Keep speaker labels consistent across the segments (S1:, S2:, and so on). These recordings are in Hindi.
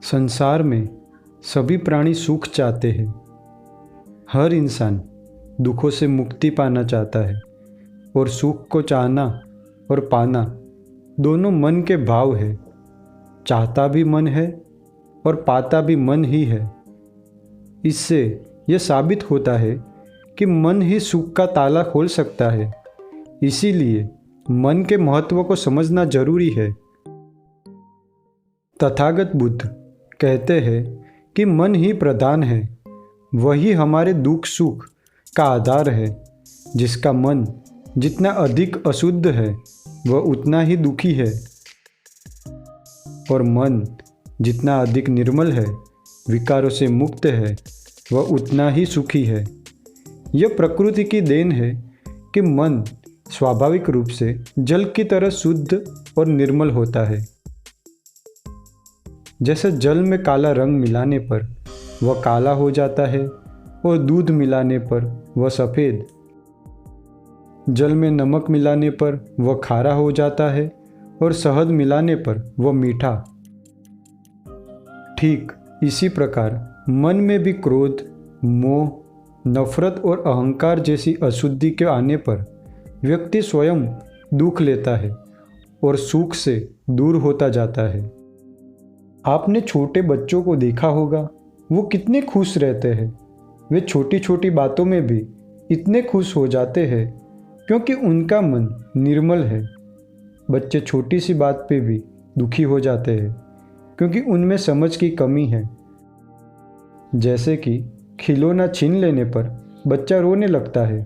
S1: संसार में सभी प्राणी सुख चाहते हैं। हर इंसान दुखों से मुक्ति पाना चाहता है और सुख को चाहना और पाना दोनों मन के भाव है। चाहता भी मन है और पाता भी मन ही है। इससे यह साबित होता है कि मन ही सुख का ताला खोल सकता है। इसीलिए मन के महत्व को समझना जरूरी है। तथागत बुद्ध कहते हैं कि मन ही प्रधान है, वही हमारे दुख सुख का आधार है। जिसका मन जितना अधिक अशुद्ध है वह उतना ही दुखी है, और मन जितना अधिक निर्मल है, विकारों से मुक्त है, वह उतना ही सुखी है। यह प्रकृति की देन है कि मन स्वाभाविक रूप से जल की तरह शुद्ध और निर्मल होता है। जैसे जल में काला रंग मिलाने पर वह काला हो जाता है और दूध मिलाने पर वह सफ़ेद, जल में नमक मिलाने पर वह खारा हो जाता है और शहद मिलाने पर वह मीठा। ठीक इसी प्रकार मन में भी क्रोध, मोह, नफरत और अहंकार जैसी अशुद्धि के आने पर व्यक्ति स्वयं दुख लेता है और सुख से दूर होता जाता है। आपने छोटे बच्चों को देखा होगा, वो कितने खुश रहते हैं। वे छोटी छोटी बातों में भी इतने खुश हो जाते हैं क्योंकि उनका मन निर्मल है। बच्चे छोटी सी बात पे भी दुखी हो जाते हैं क्योंकि उनमें समझ की कमी है। जैसे कि खिलौना छीन लेने पर बच्चा रोने लगता है,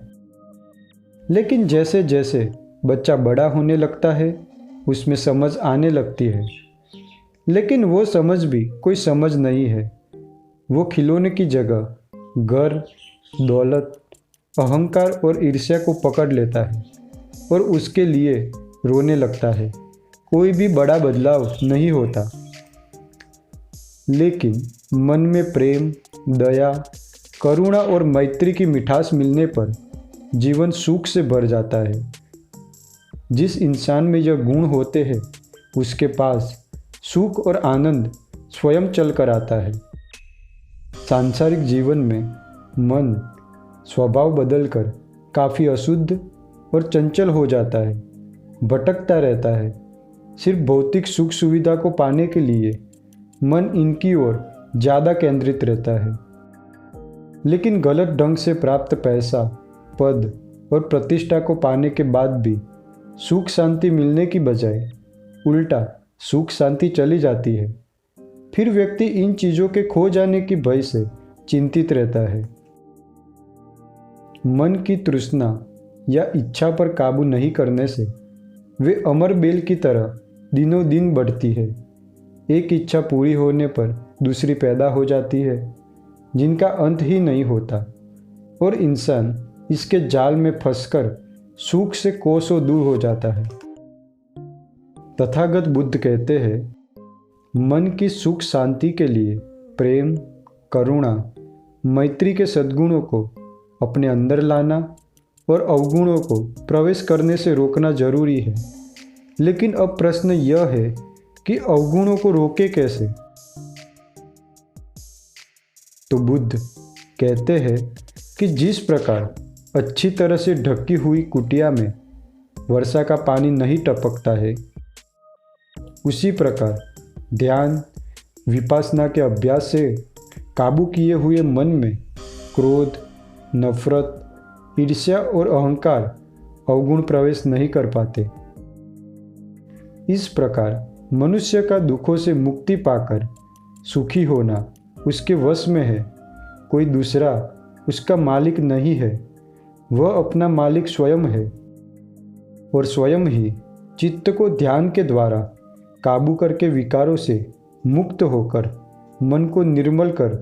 S1: लेकिन जैसे जैसे बच्चा बड़ा होने लगता है उसमें समझ आने लगती है। लेकिन वो समझ भी कोई समझ नहीं है। वो खिलौने की जगह घर, दौलत, अहंकार और ईर्ष्या को पकड़ लेता है और उसके लिए रोने लगता है। कोई भी बड़ा बदलाव नहीं होता, लेकिन मन में प्रेम, दया, करुणा और मैत्री की मिठास मिलने पर जीवन सुख से भर जाता है। जिस इंसान में यह गुण होते हैं उसके पास सुख और आनंद स्वयं चल कर आता है। सांसारिक जीवन में मन स्वभाव बदलकर काफ़ी अशुद्ध और चंचल हो जाता है, भटकता रहता है। सिर्फ भौतिक सुख सुविधा को पाने के लिए मन इनकी ओर ज़्यादा केंद्रित रहता है। लेकिन गलत ढंग से प्राप्त पैसा, पद और प्रतिष्ठा को पाने के बाद भी सुख शांति मिलने की बजाय उल्टा सुख शांति चली जाती है। फिर व्यक्ति इन चीज़ों के खो जाने की भय से चिंतित रहता है। मन की तृष्णा या इच्छा पर काबू नहीं करने से वे अमर बेल की तरह दिनों दिन बढ़ती है। एक इच्छा पूरी होने पर दूसरी पैदा हो जाती है, जिनका अंत ही नहीं होता, और इंसान इसके जाल में फंसकर सुख से कोसों दूर हो जाता है। तथागत बुद्ध कहते हैं, मन की सुख शांति के लिए प्रेम, करुणा, मैत्री के सद्गुणों को अपने अंदर लाना और अवगुणों को प्रवेश करने से रोकना जरूरी है। लेकिन अब प्रश्न यह है कि अवगुणों को रोके कैसे? तो बुद्ध कहते हैं कि जिस प्रकार अच्छी तरह से ढकी हुई कुटिया में वर्षा का पानी नहीं टपकता है, उसी प्रकार ध्यान विपश्यना के अभ्यास से काबू किए हुए मन में क्रोध, नफरत, ईर्ष्या और अहंकार अवगुण प्रवेश नहीं कर पाते। इस प्रकार मनुष्य का दुखों से मुक्ति पाकर सुखी होना उसके वश में है। कोई दूसरा उसका मालिक नहीं है, वह अपना मालिक स्वयं है, और स्वयं ही चित्त को ध्यान के द्वारा काबू करके विकारों से मुक्त होकर मन को निर्मल कर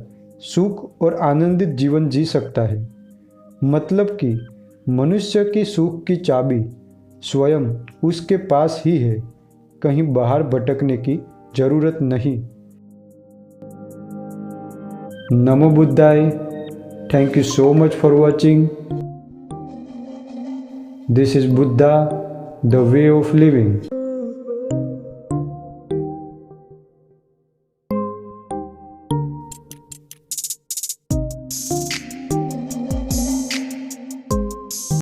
S1: सुख और आनंदित जीवन जी सकता है। मतलब कि मनुष्य की सुख की चाबी स्वयं उसके पास ही है, कहीं बाहर भटकने की जरूरत नहीं। नमो बुद्धाय। Thank you so much for watching. This is Buddha, the way of living.